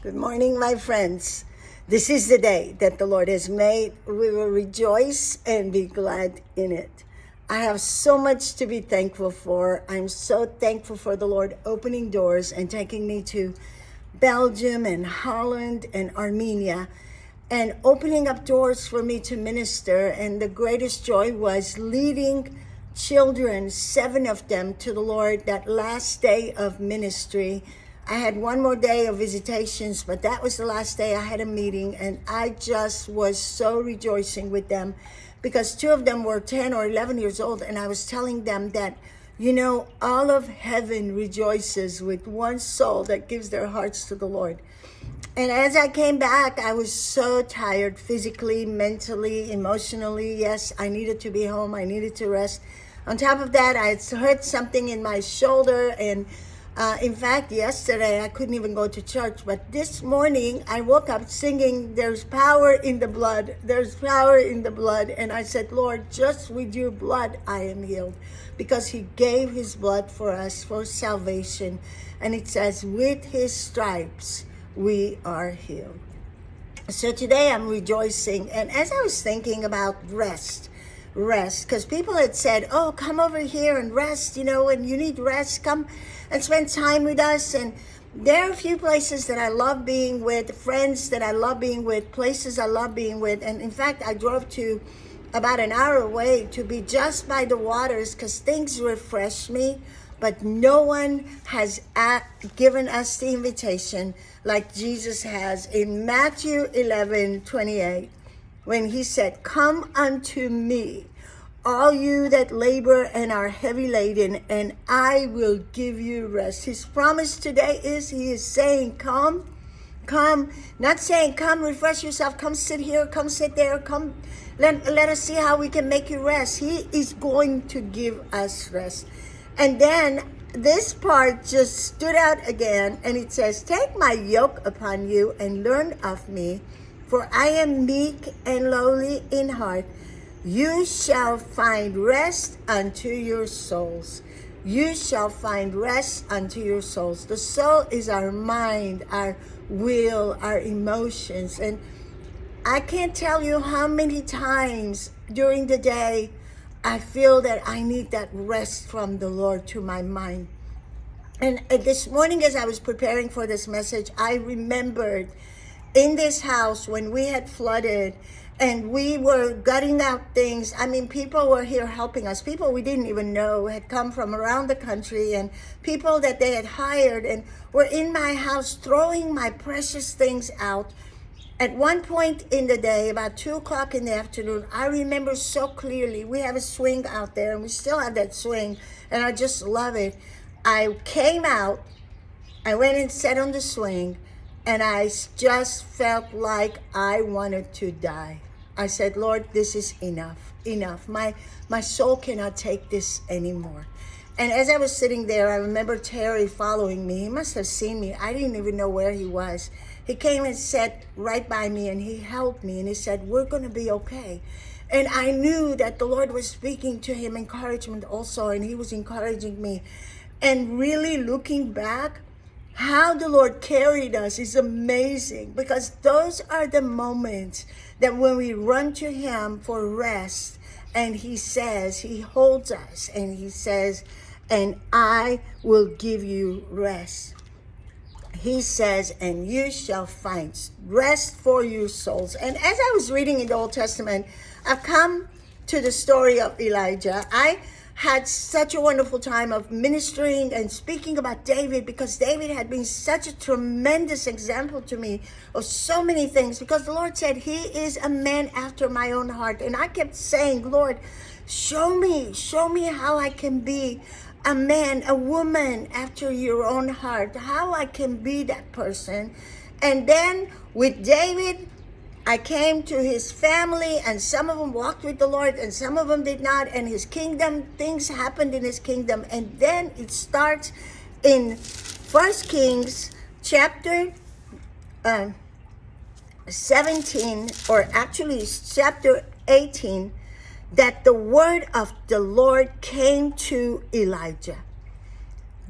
Good morning, my friends. This is the day that the Lord has made. We will rejoice and be glad in it. I have so much to be thankful for. I'm so thankful for the Lord opening doors and taking me to Belgium and Holland and Armenia and opening up doors for me to minister. And the greatest joy was leading children, 7 of them, to the Lord that last day of ministry. I had one more day of visitations, but that was the last day I had a meeting, and I just was so rejoicing with them because 2 of them were 10 or 11 years old, and I was telling them that, all of heaven rejoices with one soul that gives their hearts to the Lord. And as I came back, I was so tired physically, mentally, emotionally. Yes, I needed to be home. I needed to rest. On top of that, I had heard something in my shoulder, and in fact, yesterday I couldn't even go to church, but this morning I woke up singing, "There's power in the blood, there's power in the blood." And I said, "Lord, just with your blood I am healed," because he gave his blood for us for salvation. And it says, with his stripes we are healed. So today I'm rejoicing. And as I was thinking about rest, because people had said, "Oh, come over here and rest, when you need rest, come and spend time with us." And there are a few places that I love being with, friends that I love being with, places I love being with. And in fact, I drove to about an hour away to be just by the waters because things refresh me. But no one has given us the invitation like Jesus has in Matthew 11:28. When he said, "Come unto me, all you that labor and are heavy laden, and I will give you rest." His promise today is, he is saying, come, not saying, "Come, refresh yourself, come sit here, come sit there, come, let us see how we can make you rest." He is going to give us rest. And then this part just stood out again, and it says, "Take my yoke upon you and learn of me, for I am meek and lowly in heart. You shall find rest unto your souls." You shall find rest unto your souls. The soul is our mind, our will, our emotions. And I can't tell you how many times during the day I feel that I need that rest from the Lord to my mind. And this morning as I was preparing for this message, I remembered in this house when we had flooded and we were gutting out things. I mean, people were here helping us. People we didn't even know had come from around the country, and people that they had hired and were in my house throwing my precious things out. At one point in the day, about 2:00 in the afternoon, I remember so clearly, we have a swing out there and we still have that swing, and I just love it. I came out, I went and sat on the swing, and I just felt like I wanted to die. I said, "Lord, this is enough. My soul cannot take this anymore." And as I was sitting there, I remember Terry following me. He must have seen me. I didn't even know where he was. He came and sat right by me, and he held me, and he said, "We're going to be okay." And I knew that the Lord was speaking to him encouragement also, and he was encouraging me. And really looking back, how the Lord carried us is amazing, because those are the moments that when we run to him for rest, and he says, he holds us, and he says, "And I will give you rest." He says, "And you shall find rest for your souls." And as I was reading in the Old Testament, I've come to the story of Elijah. I had such a wonderful time of ministering and speaking about David, because David had been such a tremendous example to me of so many things, because the Lord said he is a man after my own heart. And I kept saying, "Lord, show me how I can be a man, a woman after your own heart, how I can be that person." And then with David, I came to his family, and some of them walked with the Lord and some of them did not. And his kingdom, things happened in his kingdom. And then it starts in 1 Kings chapter 17, or actually chapter 18, that the word of the Lord came to Elijah.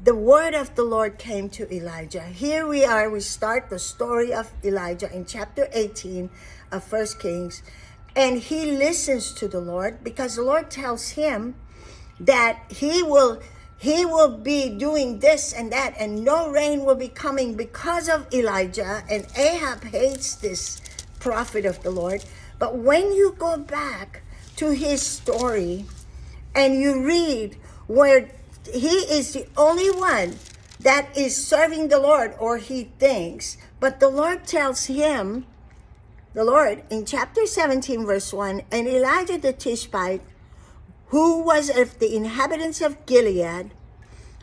the word of the Lord came to Elijah. Here we are. We start the story of Elijah in chapter 18 of 1 Kings. And he listens to the Lord because the Lord tells him that he will be doing this and that, and no rain will be coming because of Elijah. And Ahab hates this prophet of the Lord. But when you go back to his story and you read where he is the only one that is serving the Lord, or he thinks, but the Lord tells him, the Lord in chapter 17 verse 1, and Elijah the Tishbite, who was of the inhabitants of Gilead,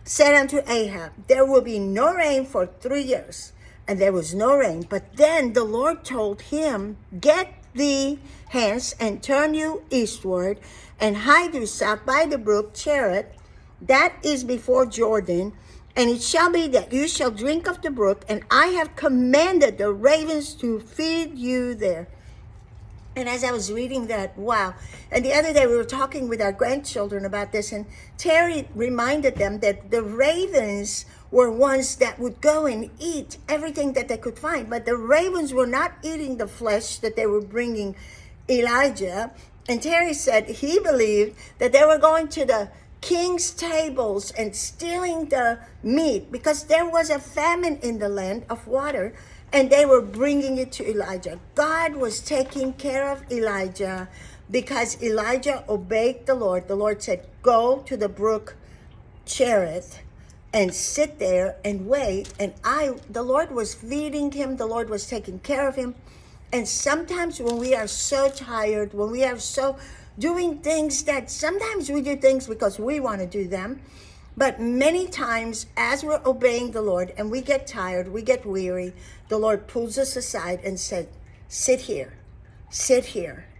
said unto Ahab, there will be no rain for 3 years. And there was no rain. But then the Lord told him, get thee hence and turn you eastward and hide yourself by the brook Cherith, that is before Jordan. And it shall be that you shall drink of the brook, and I have commanded the ravens to feed you there. And as I was reading that, wow. And the other day we were talking with our grandchildren about this, and Terry reminded them that the ravens were ones that would go and eat everything that they could find. But the ravens were not eating the flesh that they were bringing Elijah. And Terry said he believed that they were going to the king's tables and stealing the meat because there was a famine in the land of water. And they were bringing it to Elijah. God was taking care of Elijah because Elijah obeyed the Lord. The Lord said, go to the brook Cherith and sit there and wait. And the Lord was feeding him. The Lord was taking care of him. And sometimes when we are so tired, when we are so doing things that sometimes we do things because we want to do them. But many times as we're obeying the Lord and we get tired, we get weary, the Lord pulls us aside and said, sit here.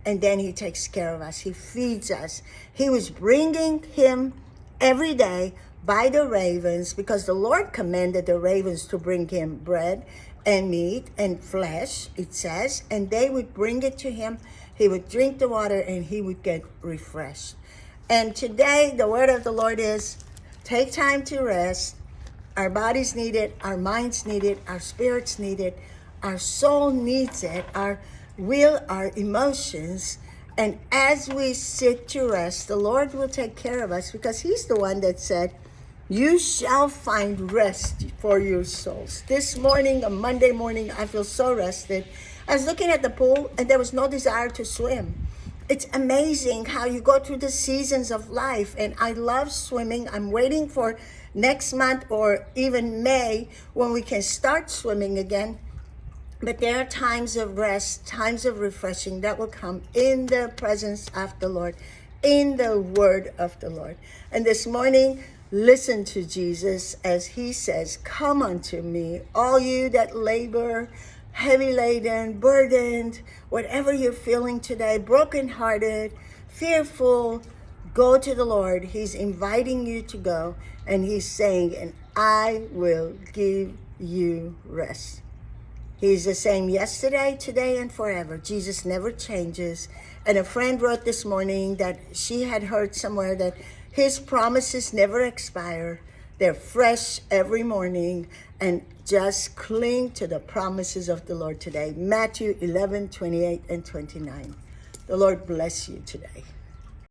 And then he takes care of us. He feeds us. He was bringing him every day by the ravens because the Lord commanded the ravens to bring him bread and meat and flesh, it says, and they would bring it to him. He would drink the water and he would get refreshed. And today the word of the Lord is, take time to rest. Our bodies need it, our minds need it, our spirits need it, our soul needs it, our will, our emotions. And as we sit to rest, the Lord will take care of us because he's the one that said, you shall find rest for your souls. This morning, a Monday morning, I feel so rested. I was looking at the pool and there was no desire to swim. It's amazing how you go through the seasons of life, and I love swimming. I'm waiting for next month or even May when we can start swimming again. But there are times of rest, times of refreshing that will come in the presence of the Lord, in the word of the Lord. And this morning, listen to Jesus as he says, come unto me, all you that labor, heavy laden, burdened, whatever you're feeling today, brokenhearted, fearful, go to the Lord. He's inviting you to go, and he's saying, and I will give you rest. He's the same yesterday, today, and forever. Jesus never changes. And a friend wrote this morning that she had heard somewhere that his promises never expire. They're fresh every morning, and just cling to the promises of the Lord today. Matthew 11:28 and 29. The Lord bless you today.